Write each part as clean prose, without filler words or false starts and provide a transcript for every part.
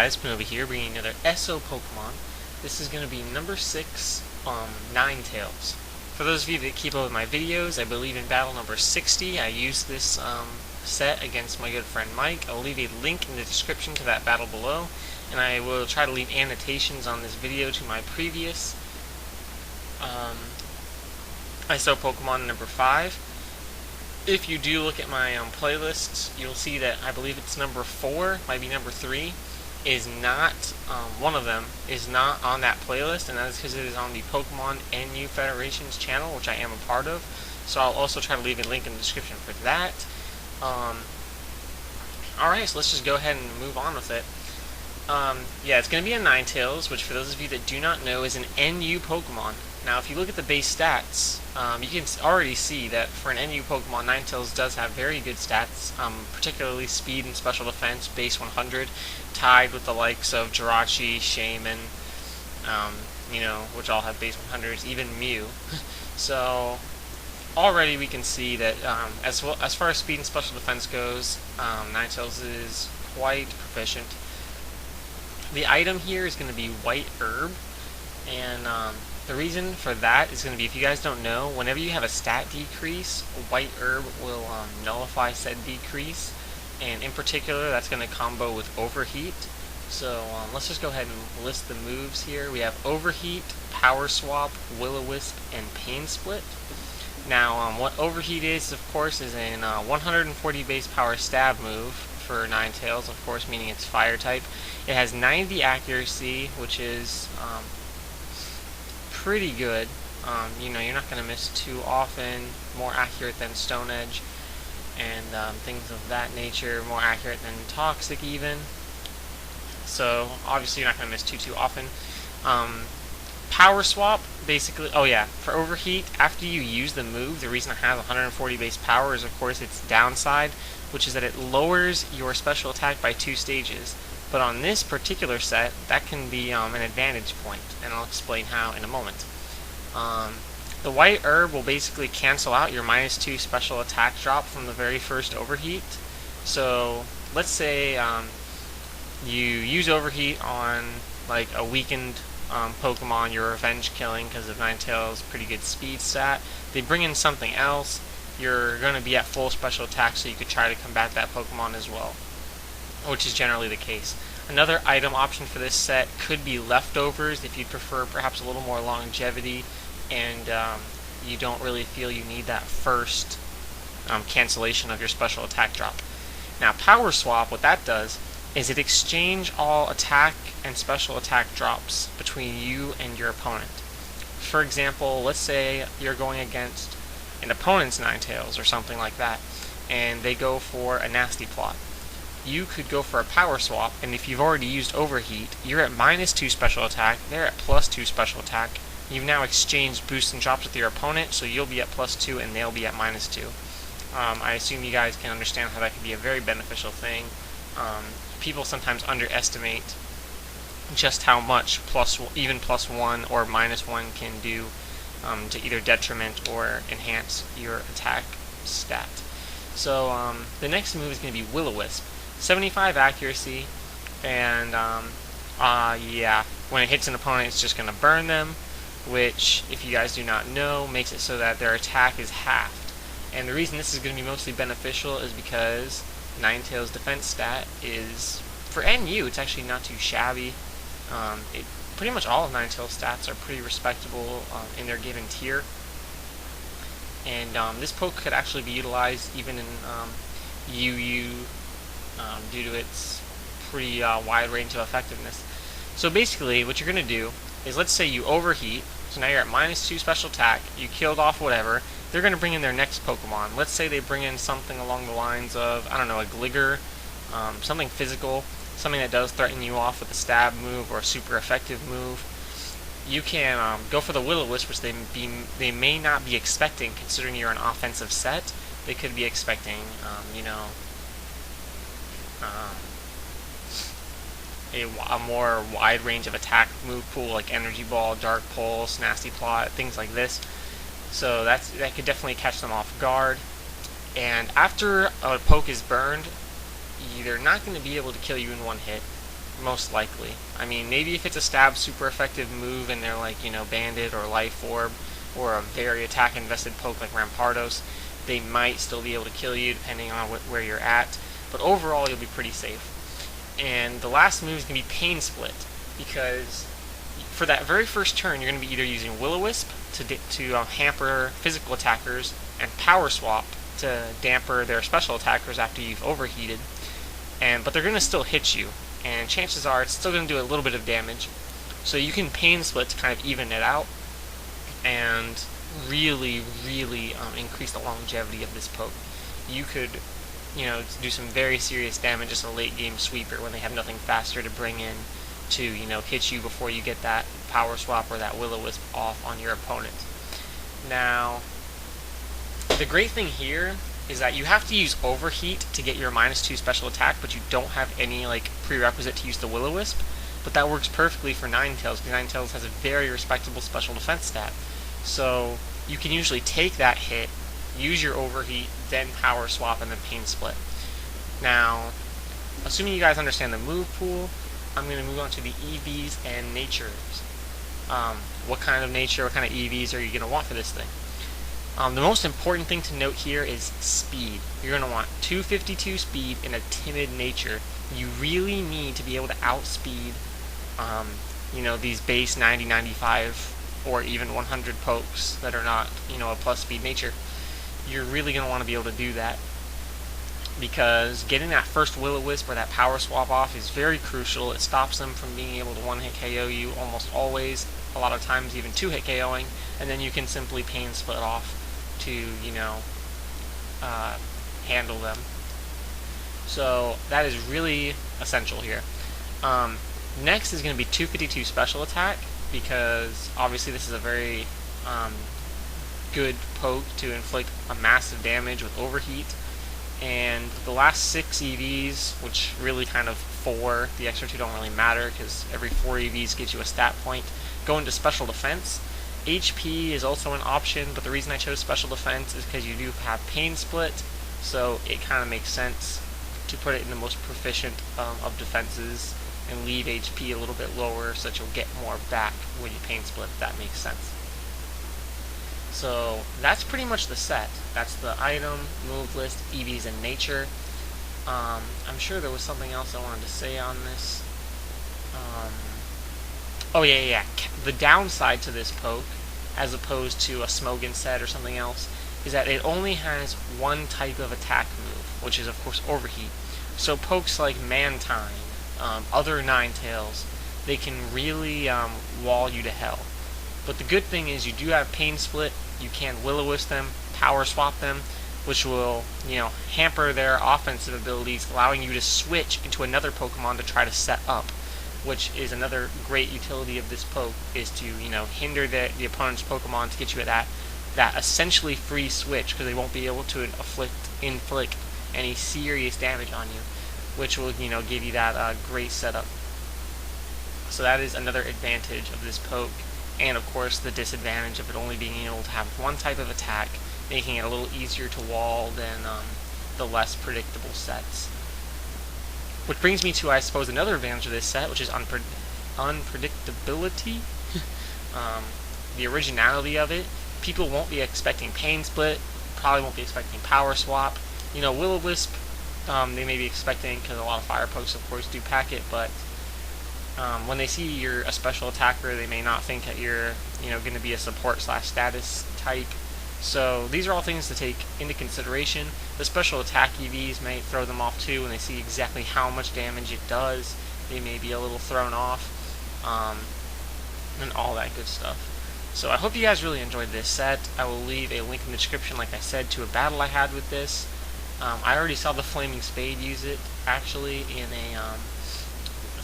guys, been over here bringing another SO Pokemon. This is going to be number 6, Ninetales. For those of you that keep up with my videos, I believe in battle number 60 I used this set against my good friend Mike. I'll leave a link in the description to that battle below, and I will try to leave annotations on this video to my previous SO Pokemon number 5. If you do look at my playlists, you'll see that I believe it's number 4, might be number 3, is not, one of them is not on that playlist, and that is because it is on the Pokemon NU Federation's channel, which I am a part of. So I'll also try to leave a link in the description for that. Alright, so let's just go ahead and move on with it. Yeah, it's going to be a Ninetales, which for those of you that do not know is an NU Pokemon. Now, if you look at the base stats, you can already see that for an NU Pokemon, Ninetales does have very good stats, particularly speed and special defense, base 100, tied with the likes of Jirachi, Shaman, which all have base 100s, even Mew. So, already we can see that as far as speed and special defense goes, Ninetales is quite proficient. The item here is going to be White Herb, and the reason for that is going to be, if you guys don't know, whenever you have a stat decrease, White Herb will nullify said decrease, and in particular that's going to combo with Overheat. So let's just go ahead and list the moves here. We have Overheat, Power Swap, Will-O-Wisp, and Pain Split. Now what Overheat is, of course, is an 140 base power stab move for Ninetales, of course, meaning it's fire type. It has 90 accuracy, which is pretty good. You're not going to miss too often, more accurate than Stone Edge, and things of that nature, more accurate than Toxic even. So obviously you're not going to miss too often. Power Swap, basically, for Overheat, after you use the move, the reason it has 140 base power is, of course, its downside, which is that it lowers your special attack by 2 stages. But on this particular set, that can be an advantage point, and I'll explain how in a moment. The White Herb will basically cancel out your -2 special attack drop from the very first Overheat. So let's say you use Overheat on like a weakened Pokemon you're revenge killing because of Ninetales' pretty good speed stat. They bring in something else, you're going to be at full special attack, so you could try to combat that Pokemon as well, which is generally the case. Another item option for this set could be Leftovers, if you prefer perhaps a little more longevity and you don't really feel you need that first cancellation of your special attack drop. Now, Power Swap, what that does is it exchange all attack and special attack drops between you and your opponent. For example, let's say you're going against an opponent's Ninetales or something like that, and they go for a Nasty Plot. You could go for a Power Swap, and if you've already used Overheat, you're at -2 special attack, they're at +2 special attack. You've now exchanged boosts and drops with your opponent, so you'll be at +2 and they'll be at -2. I assume you guys can understand how that could be a very beneficial thing. People sometimes underestimate just how much even +1 or -1 can do to either detriment or enhance your attack stat. So the next move is going to be Will-O-Wisp. 75 accuracy, and when it hits an opponent, it's just going to burn them, which, if you guys do not know, makes it so that their attack is halved. And the reason this is going to be mostly beneficial is because Ninetales' defense stat is, for NU, it's actually not too shabby. Pretty much all of Ninetales' stats are pretty respectable in their given tier. And this poke could actually be utilized even in UU due to its pretty wide range of effectiveness. So basically, what you're going to do is, let's say you Overheat, so now you're at -2 special attack, you killed off whatever, they're going to bring in their next Pokemon. Let's say they bring in something along the lines of, I don't know, a Gligar, something physical, something that does threaten you off with a stab move or a super effective move. You can go for the Will-O-Wisp, which they may not be expecting, considering you're an offensive set. They could be expecting, a more wide range of attack move pool, like Energy Ball, Dark Pulse, Nasty Plot, things like this. So that could definitely catch them off guard. And after a poke is burned, they're not going to be able to kill you in one hit. most likely. I mean, maybe if it's a stab super effective move and they're like, Bandit or Life Orb, or a very attack invested poke like Rampardos, they might still be able to kill you depending on where you're at, but overall you'll be pretty safe. And the last move is going to be Pain Split, because for that very first turn you're going to be either using Will-O-Wisp to hamper physical attackers, and Power Swap to damper their special attackers after you've overheated, but they're going to still hit you, and chances are it's still going to do a little bit of damage. So you can Pain Split to kind of even it out and really increase the longevity of this poke. You could do some very serious damage as a late game sweeper when they have nothing faster to bring in to hit you before you get that Power Swap or that Will-O-Wisp off on your opponent. Now, the great thing here is that you have to use Overheat to get your -2 special attack, but you don't have any prerequisite to use the Will-O-Wisp. But that works perfectly for Ninetales, because Ninetales has a very respectable special defense stat. So you can usually take that hit, use your Overheat, then Power Swap, and then Pain Split. Now, assuming you guys understand the move pool, I'm going to move on to the EVs and natures. What kind of nature, what kind of EVs are you going to want for this thing? The most important thing to note here is speed. You're going to want 252 speed in a timid nature. You really need to be able to outspeed these base 90, 95, or even 100 pokes that are not, a plus speed nature. You're really going to want to be able to do that, because getting that first Will-O-Wisp or that Power Swap off is very crucial. It stops them from being able to one-hit KO you almost always, a lot of times even two-hit KOing, and then you can simply Pain Split off to, handle them. So that is really essential here. Next is going to be 252 special attack, because obviously this is a very good poke to inflict a massive damage with Overheat. And the last 6 EVs, which really kind of 4, the extra 2 don't really matter because every 4 EVs gives you a stat point, go into special defense. HP is also an option, but the reason I chose special defense is because you do have Pain Split, so it kind of makes sense to put it in the most proficient of defenses and leave HP a little bit lower so that you'll get more back when you Pain Split, if that makes sense. So that's pretty much the set. That's the item, move list, EVs, and nature. I'm sure there was something else I wanted to say on this. Oh yeah. The downside to this poke, as opposed to a Smogan set or something else, is that it only has one type of attack move, which is of course Overheat. So pokes like Mantine, other Ninetales, they can really wall you to hell. But the good thing is you do have Pain Split, you can Will-O-Wisp them, Power Swap them, which will, hamper their offensive abilities, allowing you to switch into another Pokemon to try to set up, which is another great utility of this poke, is to, hinder the opponent's Pokemon to get you at that essentially free switch, because they won't be able to inflict any serious damage on you, which will, give you that great setup. So that is another advantage of this poke. And of course the disadvantage of it only being able to have one type of attack, making it a little easier to wall than the less predictable sets. Which brings me to, I suppose, another advantage of this set, which is unpredictability. The originality of it. People won't be expecting Pain Split, probably won't be expecting Power Swap. Will-O-Wisp, they may be expecting, because a lot of fire pokes of course do pack it, but when they see you're a special attacker, they may not think that you're, going to be a support/status type. So these are all things to take into consideration. The special attack EVs may throw them off too when they see exactly how much damage it does. They may be a little thrown off, and all that good stuff. So I hope you guys really enjoyed this set. I will leave a link in the description, like I said, to a battle I had with this. I already saw TheFlamingSpade use it, actually, in a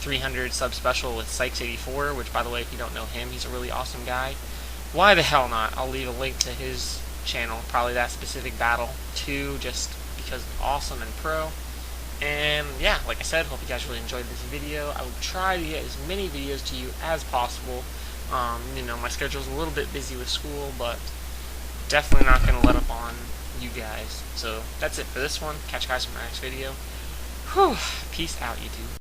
300 sub special with Sykes84, which, by the way, if you don't know him, he's a really awesome guy. Why the hell not? I'll leave a link to his channel, probably that specific battle too, just because it's awesome and pro. And yeah, like I said, hope you guys really enjoyed this video. I will try to get as many videos to you as possible. My schedule's a little bit busy with school, but definitely not going to let up on you guys. So that's it for this one. Catch you guys in my next video. Whew. Peace out, YouTube.